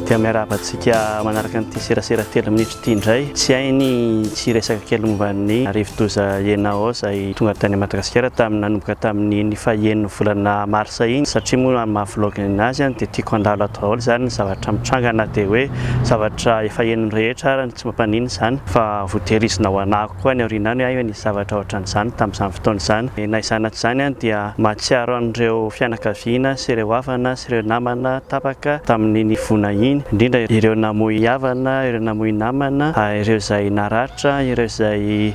dia miaravantsika manaraka nyity serasera telo minitra ity indray tsy hainy tsy resaka kely momba ny rivo-doza ianao izay tonga tany Madagasikara nanomboka tamin'ny fahaenina volana marsa iny satria moa mahavlogy azy dia tiako handalo ato daholo zany ny zavatra mitrangana dia hoe zavatra efa henony rehetra ary tsy mampanino izany fa voatehirizina ho anako koa ny aorianany ahy nisy zavatra ohatran'izany tamin'izany fotoana izany na izany atsizany dia mahatsiaro an'ireo fianakaviana sy ireo havana sy ireo namana tapaka tamin'ny vona iny indrindra ireo namoy havana ireo namoy namana ireo izay naratra ireo izay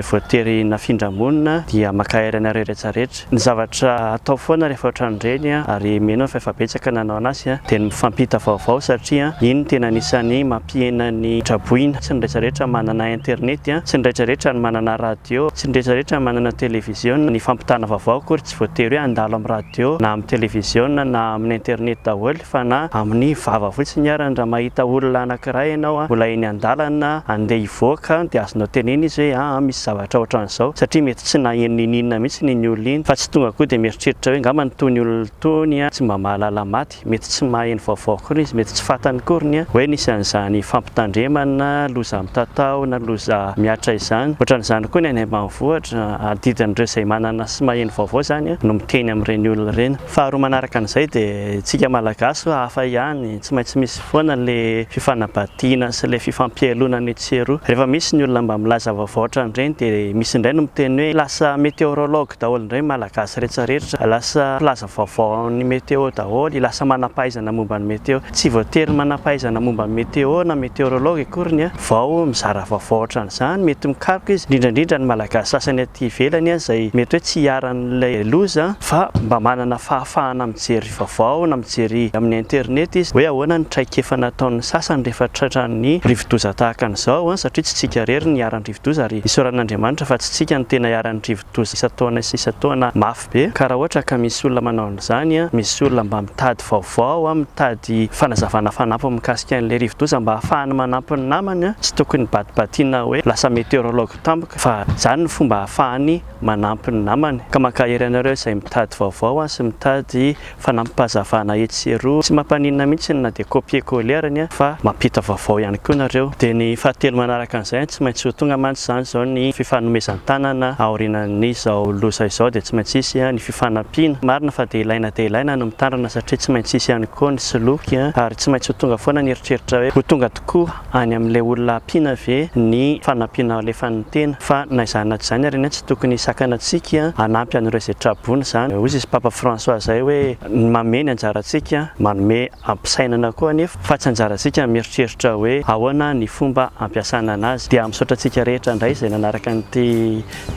voatery nafindra-monina dia makaherana rehetrarehetra ny zavatra atao foana rehefa ohatran'ireny ary meno fa efa betsaka nanao anazy dia mifampita vaovao satria iny tena anisany mampihena ny traboina tsy ny rehetrarehetra manana internet tsy ny rehetrarehetra manana radio tsy ny rehetrarehetra manana televizion ny fampitana vaovao kory tsy voatery hoe andalo amin'ny radio na amin'ny televizion na amin'ny internet daholo fa na amin'ny vava fotsiny ary raha mahita olona anankiray ianao mbola eny an-dalana andeha hivoaka dia azonao tenena izy hoe misy zavatra ohatran'izao satria mety tsy naheninina mihitsy ny olona iny fa tsy tonga koa dia mieritreritra hoe ngamba nytony olona tony tsy mba mahalala maty mety tsy maheno vaovao kory izy mety tsy fantany koriny hoe nisy an'izany fampitandremana loza mitatao na loza miatra izany ohatran'izany koa ny any ambanivohitra adidin'ireo izay manana sy maheno vaovao zany no miteny amin'ireny olona ireny faharoa manaraka an'izay dia tsika malagasy hafa ihany tsy maintsy misy foana le fifanabadiana sy le fifampielona ny tsero rehefa misy ny olona mba milaza vaovao ohatran'ireny dia misy indray no miteny hoe lasa météorologue daholo indray malagasy rehetrarehetra lasa mpilaza vaovao ny météo daholo lasa manampahaizana momba ny météo tsy voatery manampahaizana momba ny météo na météorologue akoriny vao mizara vaovao ohatran'izany mety mikaroka izy indrindrandrindra ny malagasy sasany aty ivelany izay mety hoe tsy hiaran'ilay loza fa mba manana fahafahana mijery vaovao na mijery amin'ny internet izy hoe ahoana ny traikefa nataon'ny sasany rehefa tratran'ny rivo-doza tahaka an'izao satria tsy tsika rery ny hiaran'ny rivo-doza ary isoran'Andriamanitra fa tsy tsika ny tena hiaran'ny rivo-doza isataona sy isataona mafy be ka raha ohatra ka misy olona manao an'izany misy olona mba mitady vaovao mitady fanazavana fanampy mikasika an'ilay rivo-doza mba ahafahany manampy ny namany tsy tokony badibadiana hoe lasa météorologue tampoka fa izany ny fomba ahafahany manampy ny namany ka makahery anareo izay mitady vaovao sy mitady fanampim-pahazavana etseroa tsy mampanina mihitsy na dia copier-collerany fa mampita vaovao ihany koa nareo dia ny fahatelo manaraka an'izay tsy maintsy ho tonga mantsy izany izao ny fifanomezan-tanana aorianan'izao loza izao dia tsy maintsy isy ny fifanampiana marina fa dia ilaina no mitandrina satria tsy maintsy isy ihany koa ny soloky ary tsy maintsy ho tonga foana ny eritreritra hoe ho tonga tokoa any amin'ilay olona ampiana ve ny fanampiana alefan'ny tena fa na izany aty izany ary tsy tokony sakana antsika hanampy an'ireo izay trabona izany hozy izy Papa François zay hoe mameny anjarantsika manome ampisainana koa anefa fa tsy anjarantsika mieritreritra hoe ahoana ny fomba ampiasana anazy dia misaotra antsika rehetra indray izay nanaraka nyity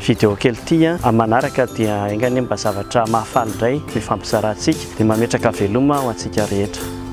vidéo kely ity manaraka dia engany mba zavatra mahafaly indray mifampizarantsika dia mametraka veloma ho antsika rehetra.